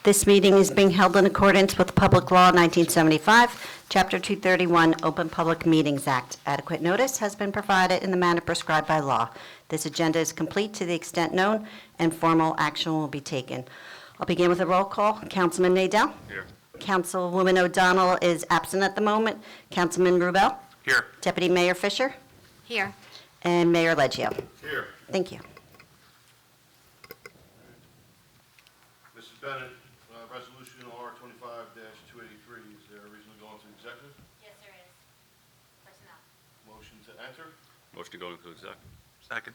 This meeting is being held in accordance with Public Law 1975, Chapter 231, Open Public Meetings Act. Adequate notice has been provided in the manner prescribed by law. This agenda is complete to the extent known, and formal action will be taken. I'll begin with a roll call. Councilman Nadell? Here. Councilwoman O'Donnell is absent at the moment. Councilman Rubel? Here. Deputy Mayor Fisher? Here. And Mayor Leggio. Here. Thank you. Mrs. Bennett, Resolution R25-283, is there a reason to go into executive? Yes, there is. Personnel. Motion to enter? Motion to go into exec. Second.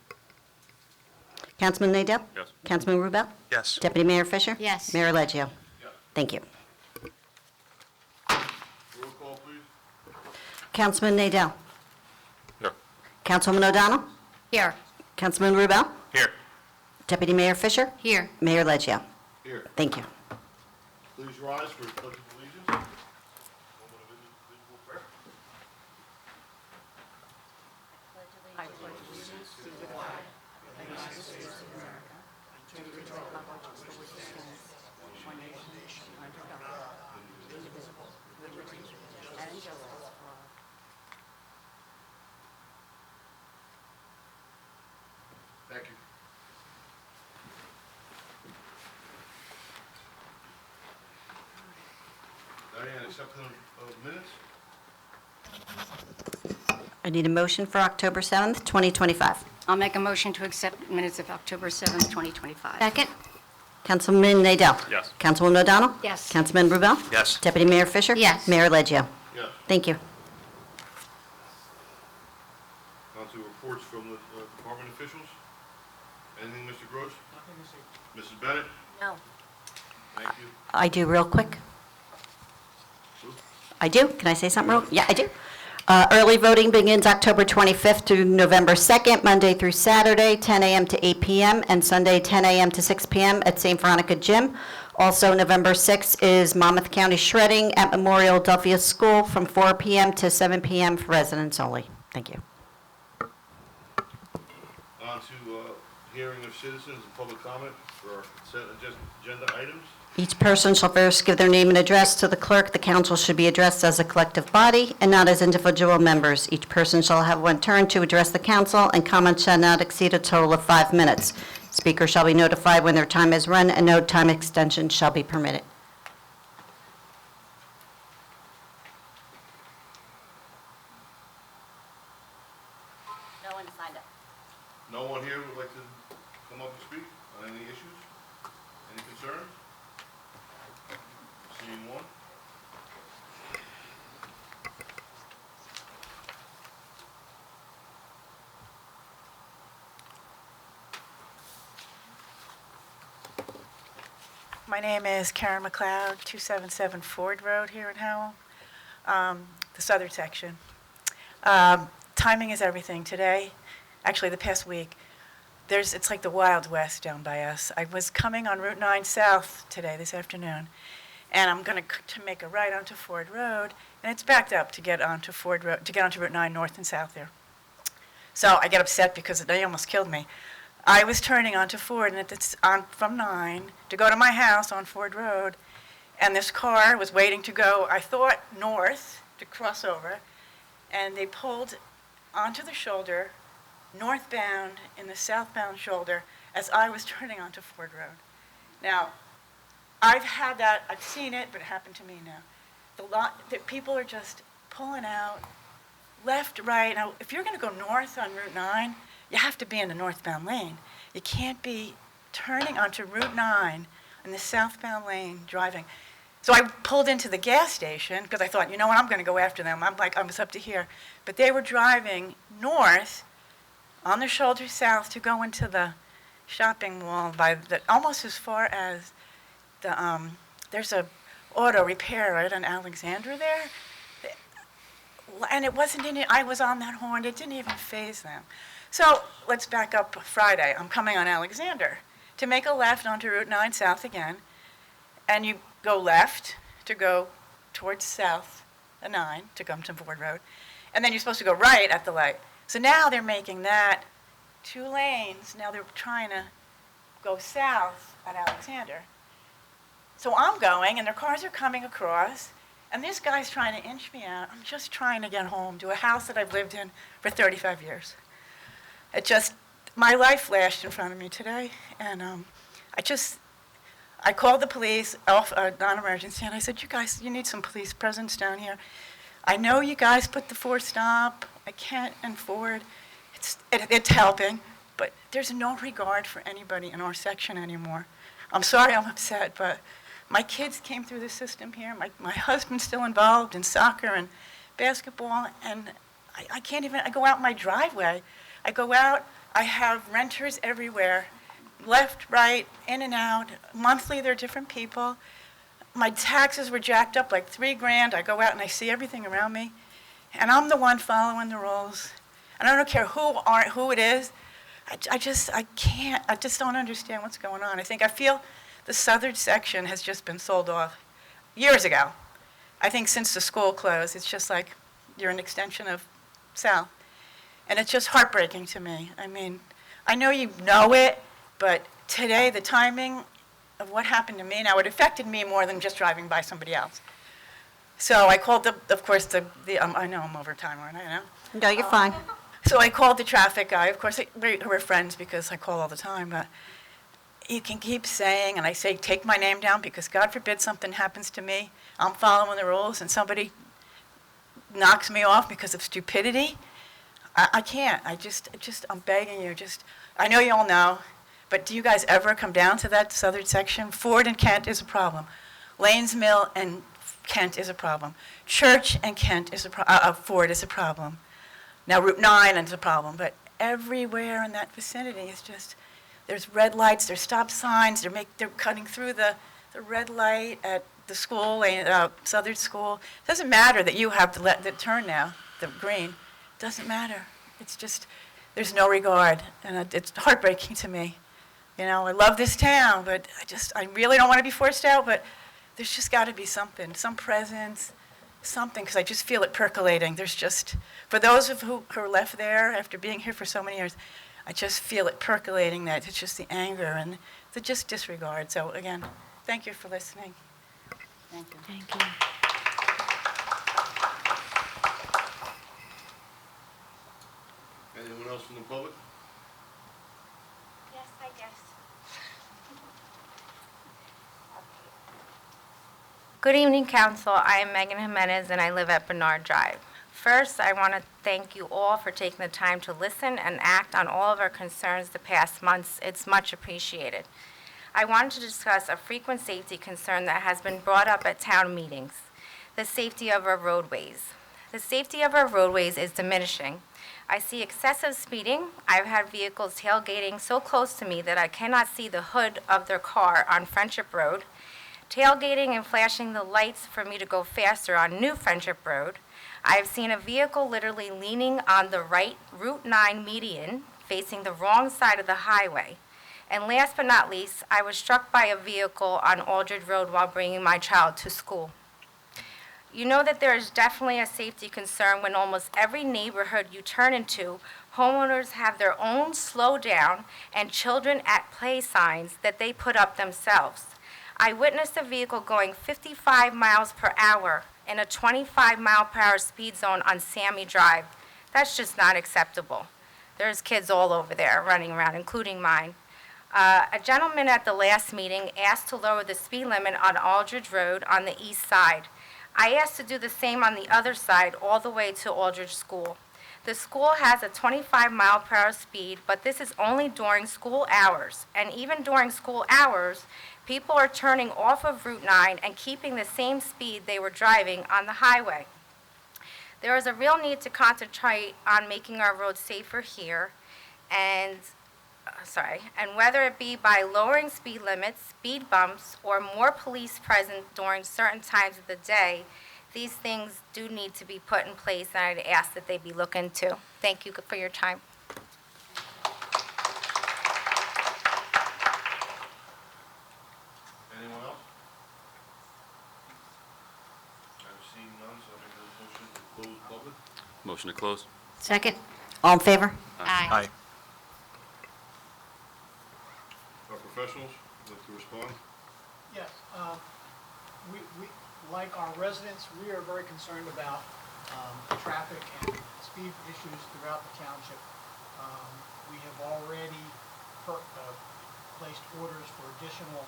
Councilman Nadell? Yes. Councilman Rubel? Yes. Deputy Mayor Fisher? Yes. Mayor Leggio. Yes. Thank you. Roll call, please. Councilman Nadell? Here. Councilwoman O'Donnell? Here. Councilman Rubel? Here. Deputy Mayor Fisher? Here. Mayor Leggio. Here. Thank you. Please rise for the Pledge of Allegiance. Moment of individual prayer. Thank you. Diane, acceptance of minutes? I need a motion for October 7th, 2025. I'll make a motion to accept minutes of October 7th, 2025. Second. Councilman Nadell? Yes. Councilwoman O'Donnell? Yes. Councilman Rubel? Yes. Deputy Mayor Fisher? Yes. Mayor Leggio. Yes. Thank you. On to reports from the department officials. Anything, Mr. Gross? Nothing, Mrs. Bennett? No. Thank you. I do real quick. I do. Can I say something real? Yeah, I do. Early voting begins October 25th through November 2nd, Monday through Saturday, 10 a.m. to 8 p.m., and Sunday, 10 a.m. to 6 p.m. at St. Veronica Gym. Also, November 6th is Monmouth County Shredding at Memorial Adelphia School from 4 p.m. to 7 p.m. for residents only. Thank you. On to hearing of citizens and public comment for our consent agenda items. Each person shall first give their name and address to the clerk. The council should be addressed as a collective body and not as individual members. Each person shall have one turn to address the council, and comments shall not exceed a total of 5 minutes. Speakers shall be notified when their time is run, and no time extension shall be permitted. No one signed up. No one here would like to come up and speak on any issues? Any concerns? Seeing one? My name is Karen McLeod, 277 Ford Road here in Howell, the southern section. Timing is everything. Today, actually the past week, it's like the Wild West down by us. I was coming on Route 9 South today, this afternoon, and I'm going to make a right onto Ford Road, and it's backed up to get onto Ford Road, to get onto Route 9 North and South there. So I get upset because they almost killed me. I was turning onto Ford and from 9 to go to my house on Ford Road, and this car was waiting to go, I thought, north to cross over, and they pulled onto the shoulder, northbound in the southbound shoulder, as I was turning onto Ford Road. Now, I've seen it, but it happened to me now. The people are just pulling out, left, right. Now, if you're going to go north on Route 9, you have to be in the northbound lane. You can't be turning onto Route 9 in the southbound lane driving. So I pulled into the gas station because I thought, you know what, I'm going to go after them. I was up to here. But they were driving north on the shoulder south to go into the shopping mall almost as far as there's a auto repair right on Alexander there. And it wasn't I was on that horn. It didn't even faze them. So let's back up Friday. I'm coming on Alexander to make a left onto Route 9 South again. And you go left to go towards South 9 to come to Ford Road. And then you're supposed to go right at the light. So now they're making that 2 lanes. Now they're trying to go south at Alexander. So I'm going, and their cars are coming across, and this guy's trying to inch me out. I'm just trying to get home to a house that I've lived in for 35 years. My life flashed in front of me today, and I called the police, non-emergency, and I said, you guys, you need some police presence down here. I know you guys put the forced stop. I can't afford. It's helping, but there's no regard for anybody in our section anymore. I'm sorry I'm upset, but my kids came through the system here. My husband's still involved in soccer and basketball, and I can't even, I go out my driveway. I go out, I have renters everywhere, left, right, in and out. Monthly, they're different people. My taxes were jacked up like $3,000. I go out and I see everything around me, and I'm the one following the rules. And I don't care who it is. I just don't understand what's going on. I feel the southern section has just been sold off years ago. I think since the school closed, it's just like you're an extension of South. And it's just heartbreaking to me. I mean, I know you know it, but today the timing of what happened to me, now it affected me more than just driving by somebody else. So I called of course, I know I'm over time, aren't I? You know? No, you're fine. So I called the traffic guy. Of course, we're friends because I call all the time, but you can keep saying, and I say, take my name down because God forbid something happens to me. I'm following the rules and somebody knocks me off because of stupidity. I can't. I'm begging you. I know you all know, but do you guys ever come down to that southern section? Ford and Kent is a problem. Lanes Mill and Kent is a problem. Church and Kent is Ford is a problem. Now Route 9 is a problem, but everywhere in that vicinity is just, there's red lights, there's stop signs, they're cutting through the red light at the school, Southern School. It doesn't matter that you have the turn now, the green. It doesn't matter. It's just, there's no regard, and it's heartbreaking to me. You know, I love this town, but I really don't want to be forced out, but there's just got to be something, some presence, something, because I just feel it percolating. There's just, for those of who are left there after being here for so many years, I just feel it percolating, that it's just the anger and the just disregard. So again, thank you for listening. Thank you. Thank you. Anyone else from the public? Yes, I guess. Good evening, Council. I am Megan Jimenez, and I live at Bernard Drive. First, I want to thank you all for taking the time to listen and act on all of our concerns the past months. It's much appreciated. I wanted to discuss a frequent safety concern that has been brought up at town meetings, the safety of our roadways. The safety of our roadways is diminishing. I see excessive speeding. I've had vehicles tailgating so close to me that I cannot see the hood of their car on Friendship Road, tailgating and flashing the lights for me to go faster on New Friendship Road. I've seen a vehicle literally leaning on the right Route 9 median, facing the wrong side of the highway. And last but not least, I was struck by a vehicle on Aldridge Road while bringing my child to school. You know that there is definitely a safety concern when almost every neighborhood you turn into, homeowners have their own slow down and children at play signs that they put up themselves. I witnessed a vehicle going 55 miles per hour in a 25-mile-per-hour speed zone on Sammy Drive. That's just not acceptable. There's kids all over there running around, including mine. A gentleman at the last meeting asked to lower the speed limit on Aldridge Road on the east side. I asked to do the same on the other side all the way to Aldridge School. The school has a 25-mile-per-hour speed, but this is only during school hours. And even during school hours, people are turning off of Route 9 and keeping the same speed they were driving on the highway. There is a real need to concentrate on making our roads safer here, and whether it be by lowering speed limits, speed bumps, or more police present during certain times of the day, these things do need to be put in place, and I'd ask that they be looked into. Thank you for your time. Anyone else? I've seen none, so I make a motion to close public. Motion to close? Second. All in favor? Aye. Our professionals, would like to respond? Yes, we, like our residents, we are very concerned about traffic and speed issues throughout the township. We have already placed orders for additional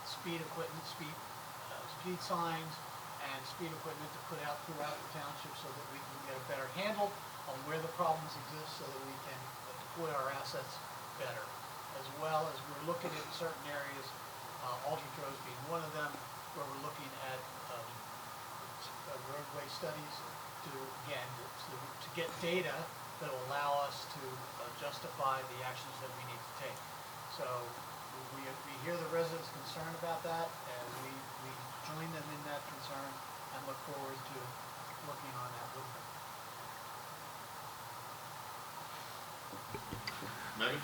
speed equipment, speed signs, and speed equipment to put out throughout the township so that we can get a better handle on where the problems exist so that we can deploy our assets better. As well as we're looking at certain areas, Aldrich Road being one of them, where we're looking at roadway studies to, again, to get data that will allow us to justify the actions that we need to take. So we hear the residents' concern about that, and we join them in that concern and look forward to working on that with them. Megan?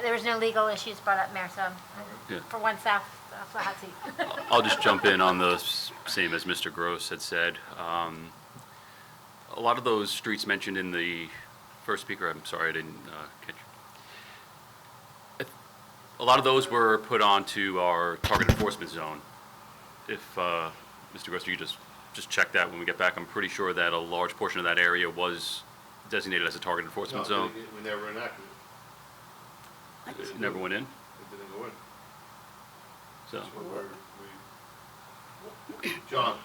There was no legal issues brought up, Mayor, so Yeah. for one south, off the hot seat. I'll just jump in on the same as Mr. Gross had said. A lot of those streets mentioned in the first speaker, I'm sorry, I didn't catch. A lot of those were put onto our target enforcement zone. If, Mr. Gross, you just check that when we get back, I'm pretty sure that a large portion of that area was designated as a target enforcement zone. We never enacted it. It never went in, It didn't go in. so. That's what John,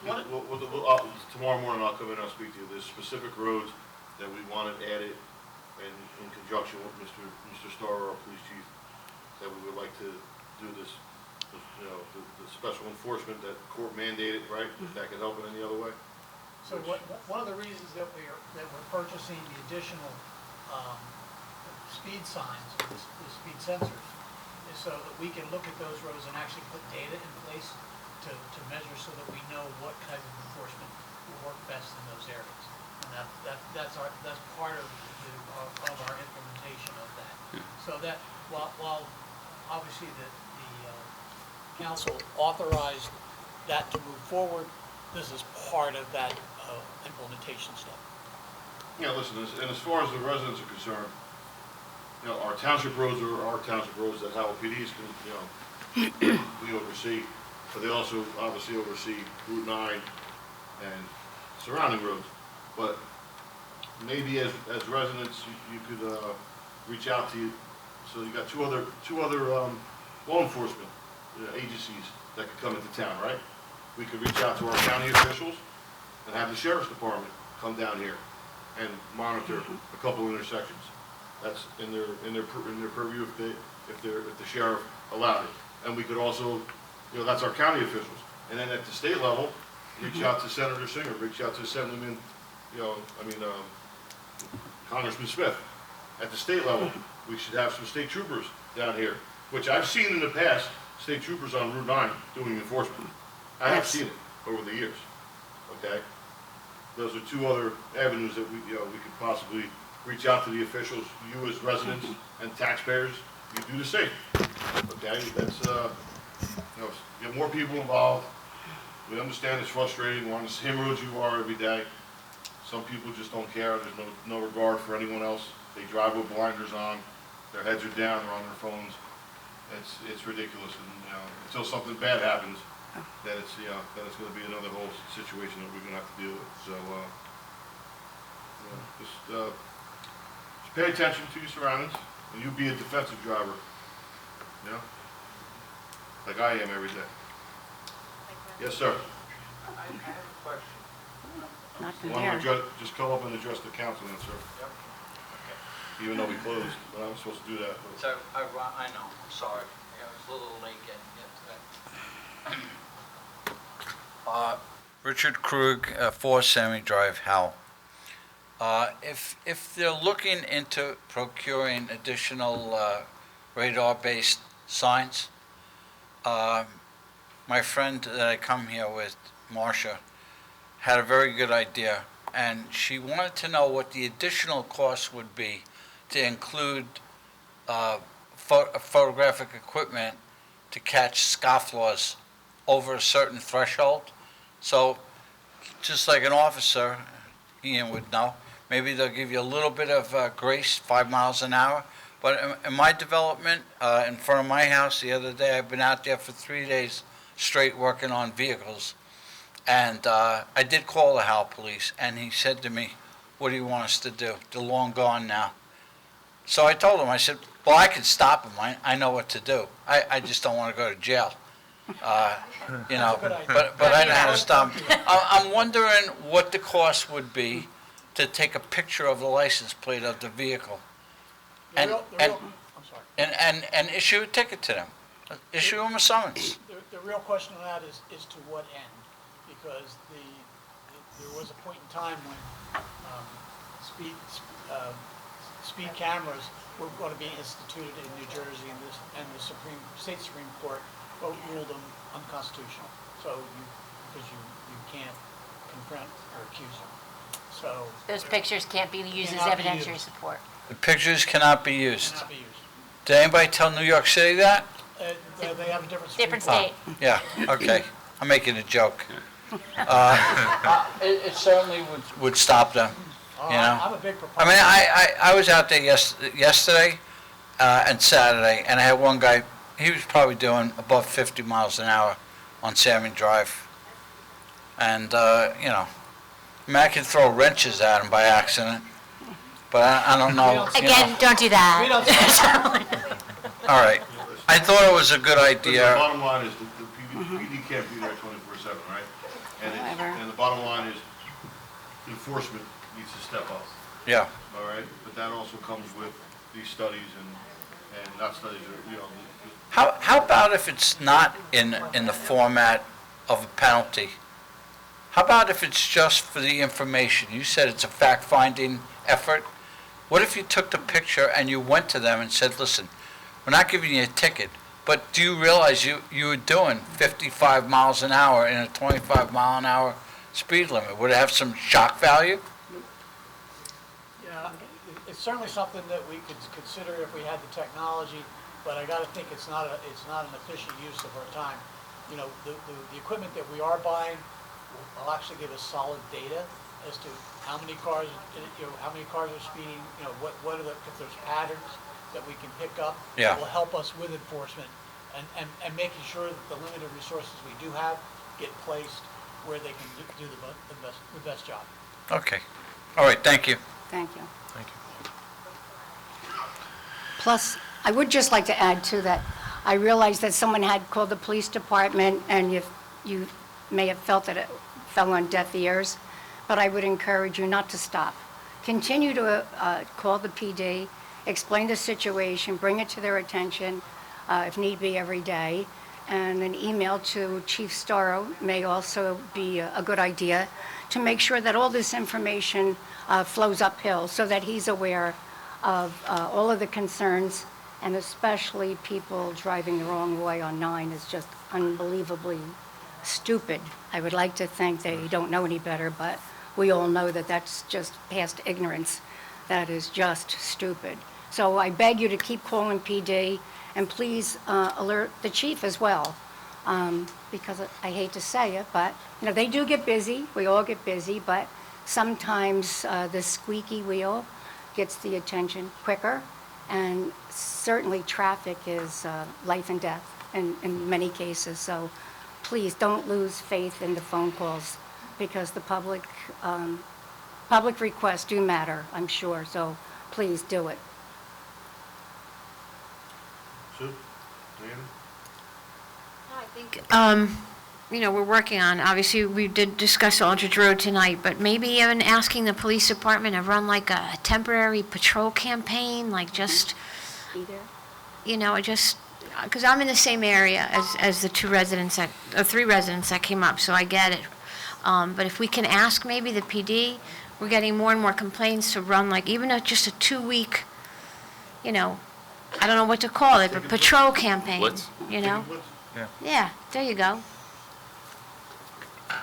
tomorrow morning I'll come in and I'll speak to you. There's specific roads that we wanted added and in conjunction with Mr. Starr, our police chief, that we would like to do this, the special enforcement that court mandated, right? If that could help in any other way. So one of the reasons that we're purchasing the additional speed signs, the speed sensors, is so that we can look at those roads and actually put data in place to measure so that we know what kind of enforcement will work best in those areas. And that's part of our implementation of that. So that while obviously the council authorized that to move forward, this is part of that implementation step. Yeah, listen, and as far as the residents are concerned, our township roads are our township roads that Howell PD's can, we oversee, but they also obviously oversee Route 9 and surrounding roads. But maybe as residents, you could reach out to you. So you got two other law enforcement agencies that could come into town, right? We could reach out to our county officials and have the sheriff's department come down here and monitor a couple of intersections. That's in their purview if the sheriff allowed it. And we could also, that's our county officials. And then at the state level, reach out to Senator Singer, reach out to Assemblyman, Congressman Smith. At the state level, we should have some state troopers down here, which I've seen in the past, state troopers on Route 9 doing enforcement. I have seen it over the years, okay? Those are two other avenues that we could possibly reach out to the officials, you as residents and taxpayers, you do the same, okay? That's, get more people involved. We understand it's frustrating, we're on the same roads you are every day. Some people just don't care, there's no regard for anyone else. They drive with blinders on, their heads are down, they're on their phones. It's ridiculous, and until something bad happens, then it's going to be another whole situation that we're going to have to deal with. So just pay attention to your surroundings, and you be a defensive driver, like I am every day. Yes, sir. I have a question. Not from Want there. to just come up and address the council, then, sir. Yep. Even though we closed, but I'm supposed to do that. But So, I know, I'm sorry. I was a little late getting to that. Richard Krug, 4 Sammy Drive, Howell. If they're looking into procuring additional radar-based signs, my friend that I come here with, Marcia, had a very good idea, and she wanted to know what the additional cost would be to include photographic equipment to catch scofflaws over a certain threshold. So, just like an officer, Ian would know, maybe they'll give you a little bit of grace, 5 miles an hour, But in my development, in front of my house the other day, I've been out there for 3 days straight working on vehicles. And I did call the Howell Police, and he said to me, "What do you want us to do? They're long gone now." So I told him, I said, "Well, I can stop them. I know what to do. I just don't want to go to jail." You know, but I know how to stop them. I'm wondering what the cost would be to take a picture of the license plate of the vehicle and, I'm sorry. and issue a ticket to them. Issue them a summons. The real question on that is to what end? Because there was a point in time when speed cameras were going to be instituted in New Jersey, and the state Supreme Court ruled them unconstitutional. So because you can't confront or accuse them. So Those pictures can't be used as Cannot be evidentiary used. support. The pictures cannot be used. cannot be used. Did anybody tell New York City that? They have a different Supreme Different Court. state. Yeah, okay. I'm making a joke. It certainly would stop them, you know? I'm a big I proponent. mean, I was out there yesterday and Saturday, and I had one guy, he was probably doing above 50 miles an hour on Salmon Drive. And, you know, I mean, I could throw wrenches at him by accident, but I don't know. you know. Again, don't do We that. don't, All right. I thought it was a good But the idea. bottom line is, the PD can't be there 24/7, right? And the bottom line is, enforcement needs to step up, Yeah. all right? But that also comes with these studies and not studies, you know, How about if it's not in the format of a penalty? How about if it's just for the information? You said it's a fact-finding effort. What if you took the picture and you went to them and said, "Listen, we're not giving you a ticket, but do you realize you were doing 55 miles an hour in a 25-mile-an-hour speed limit?" Would it have some shock value? yeah, it's certainly something that we could consider if we had the technology, but I gotta think it's not an efficient use of our time. You know, the equipment that we are buying will actually give us solid data as to how many cars, you know, how many cars are speeding, you know, what are if there's patterns that we can pick up. Yeah. That will help us with enforcement and making sure that the limited resources we do have get placed where they can do the best job. Okay. All right, thank you. Thank you. Plus, I would just like to add to that, I realized that someone had called the police department, and you may have felt that it fell on deaf ears, but I would encourage you not to stop. Continue to call the PD, explain the situation, bring it to their attention, if need be, every day, and an email to Chief Storrow may also be a good idea to make sure that all this information flows uphill so that he's aware of all of the concerns, and especially people driving the wrong way on 9 is just unbelievably stupid. I would like to think they don't know any better, but we all know that that's just past ignorance. That is just stupid. So I beg you to keep calling PD, and please alert the chief as well, because I hate to say it, but, you know, they do get busy, we all get busy, but sometimes the squeaky wheel gets the attention quicker, and certainly traffic is life and death in many cases, so please don't lose faith in the phone calls, because the public requests do matter, I'm sure, so please do it. Sue, Diana? I think, you know, we're working on, obviously, we did discuss Aldridge Road tonight, but maybe even asking the police department to run like a temporary patrol campaign, like just, Be there. you know, because I'm in the same area as the 3 residents that came up, so I get it. But if we can ask maybe the PD, we're getting more and more complaints to run like even just a 2-week, you know, I don't know what to call it, but patrol campaign, Blitz? you know? Blitz? Yeah, there you go.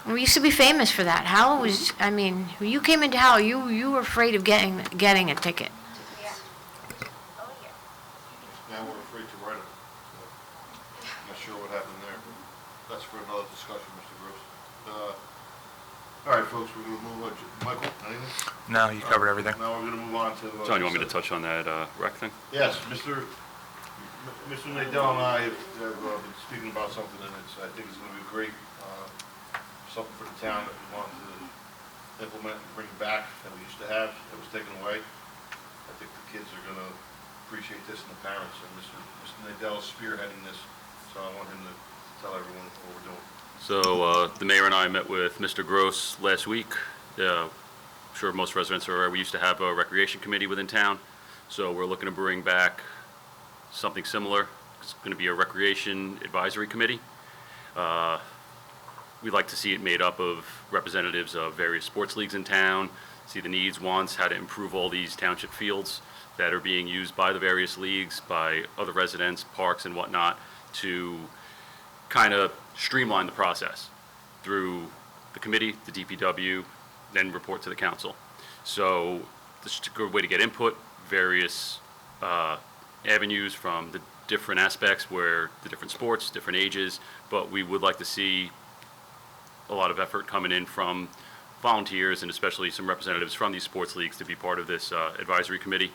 We used to be famous for that. Howell was, I mean, when you came into Howell, you were afraid of getting a ticket. Now we're afraid to write it. I'm not sure what happened there. That's for another discussion, Mr. Gross. All right, folks, we're going to move on. Michael, anything? No, you covered everything. Now we're going to move on to... John, you want me to touch on that rec thing? Yes, Mr. Nadell and I have been speaking about something, and I think it's going to be great, something for the town that we want to implement and bring back that we used to have, that was taken away. I think the kids are going to appreciate this and the parents, and Mr. Nadell is spearheading this, so I want him to tell everyone what we're doing. So the mayor and I met with Mr. Gross last week. I'm sure most residents are aware, we used to have a recreation committee within town. So we're looking to bring back something similar. It's going to be a recreation advisory committee. We'd like to see it made up of representatives of various sports leagues in town, see the needs, wants, how to improve all these township fields that are being used by the various leagues, by other residents, parks and whatnot, to kind of streamline the process through the committee, the DPW, then report to the council. So this is a good way to get input, various avenues from the different aspects where the different sports, different ages, but we would like to see a lot of effort coming in from volunteers and especially some representatives from these sports leagues to be part of this advisory committee.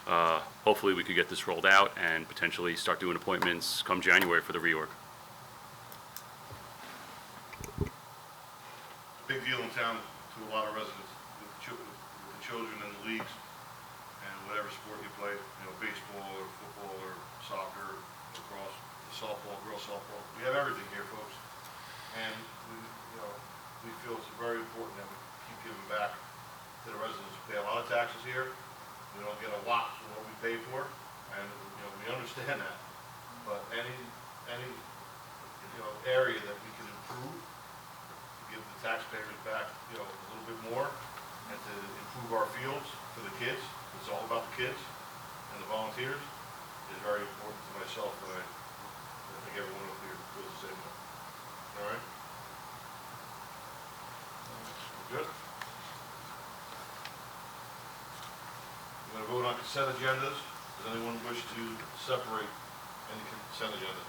Hopefully we could get this rolled out and potentially start doing appointments come January for the reorg. Big deal in town to a lot of residents, with the children in the leagues, and whatever sport you play, baseball or football or soccer, lacrosse, softball, girls softball. We have everything here, folks. And we feel it's very important that we keep giving back to the residents. We pay a lot of taxes here. We don't get a lot for what we pay for, and we understand that. But any area that we can improve to give the taxpayers back a little bit more, and to improve our fields for the kids. It's all about the kids and the volunteers. Is very important to myself, and I think everyone up here feels the same way. All right? Good? We're going to vote on consent agendas. Does anyone wish to separate any consent agenda?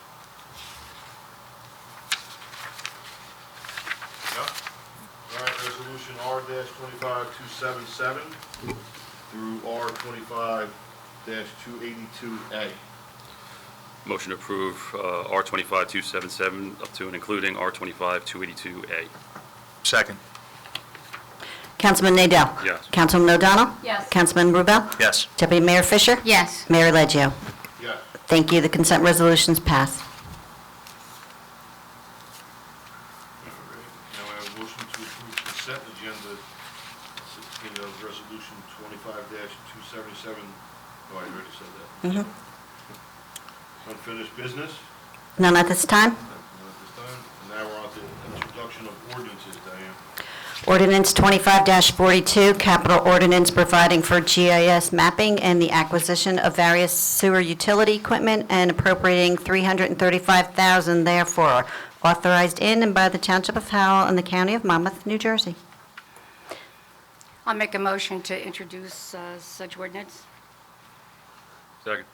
No? All right, resolution R-25277 through R-25-282A. Motion to approve R-25-277 up to and including R-25-282A. Second. Councilman Nadell? Yes. Councilman O'Donnell? Yes. Councilman Rubel? Yes. Deputy Mayor Fisher? Yes. Mayor Leggio? Yes. Thank you. The consent resolutions pass. Now I have a motion to approve consent agenda, resolution 25-277. Oh, I already said that. Unfinished business, None at this time. not at this time. And now we're on to introduction of ordinances, Diane. Ordinance 25-42, capital ordinance providing for GIS mapping and the acquisition of various sewer utility equipment and appropriating $335,000 therefore, authorized in and by the Township of Howell and the County of Monmouth, New Jersey. I'll make a motion to introduce such ordinance. Second.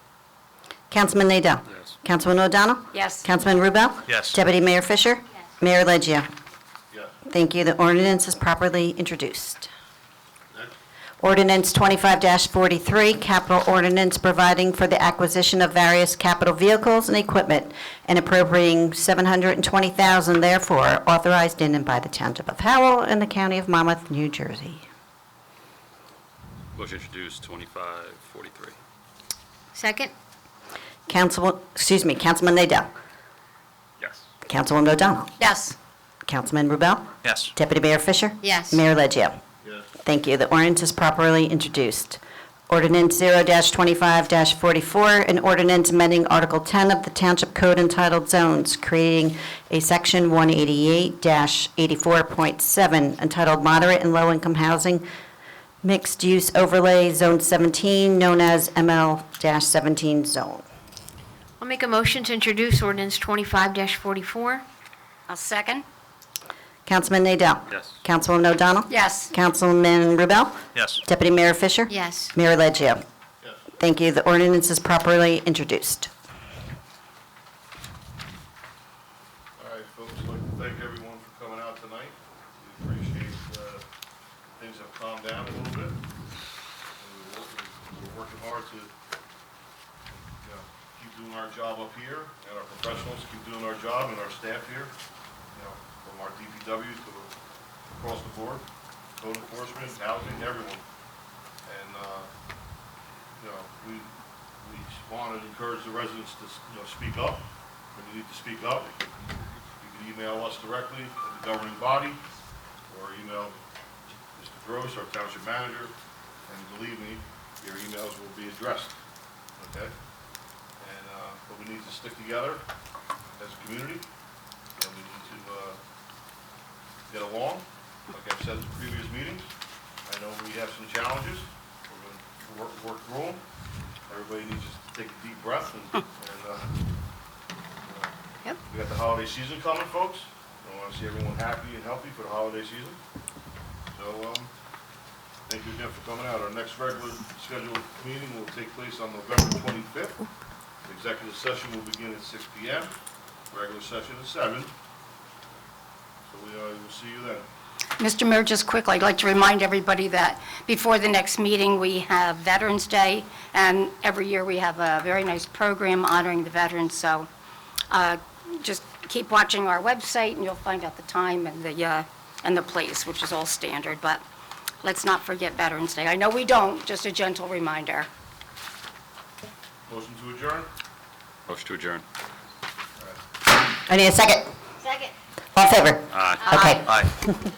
Councilman Nadell? Yes. Councilman O'Donnell? Yes. Councilman Rubel? Yes. Deputy Mayor Fisher? Mayor Leggio? Yes. Thank you. The ordinance is properly introduced. Next. Ordinance 25-43, capital ordinance providing for the acquisition of various capital vehicles and equipment and appropriating $720,000 therefore, authorized in and by the Township of Howell and the County of Monmouth, New Jersey. Motion to introduce 25-43. Second? Councilman Nadell. Yes. Councilman O'Donnell. Yes. Councilman Rubel. Yes. Deputy Mayor Fisher. Yes. Mayor Leggio. Yes. Thank you. The ordinance is properly introduced. Ordinance 0-25-44, an ordinance amending Article 10 of the Township Code entitled Zones, creating a Section 188-84.7 entitled Moderate and Low-Income Housing Mixed Use Overlay Zone 17, known as ML-17 Zone. I'll make a motion to introduce ordinance 25-44. I'll second. Councilman Nadell. Yes. Councilwoman O'Donnell. Yes. Councilman Rubel. Yes. Deputy Mayor Fisher. Yes. Mayor Leggio. Yes. Thank you. The ordinance is properly introduced. All right, folks, I'd like to thank everyone for coming out tonight. We appreciate things have calmed down a little bit. And we're working hard to, you know, keep doing our job up here, and our professionals keep doing our job, and our staff here, you know, from our DPW to across the board, code enforcement, housing, everyone. And, you know, we want to encourage the residents to, you know, speak up when you need to speak up. You can email us directly at the governing body, or email Mr. Gross, our township manager, and believe me, your emails will be addressed, okay? And, but we need to stick together as a community, and we need to get along. Like I've said in previous meetings, I know we have some challenges. We're going to work through them. Everybody needs to take a deep breath and Yep. we got the holiday season coming, folks. I want to see everyone happy and healthy for the holiday season. So, thank you again for coming out. Our next regular scheduled meeting will take place on November 25th. The executive session will begin at 6 p.m. Regular session at 7. So we will see you then. Mr. Mayor, just quickly, I'd like to remind everybody that before the next meeting, we have Veterans Day, and every year we have a very nice program honoring the veterans, so just keep watching our website, and you'll find out the time and the place, which is all standard, but let's not forget Veterans Day. I know we don't, just a gentle reminder. Motion to adjourn? Motion to adjourn. I need a second. Second. All in favor? Aye. Okay. Aye.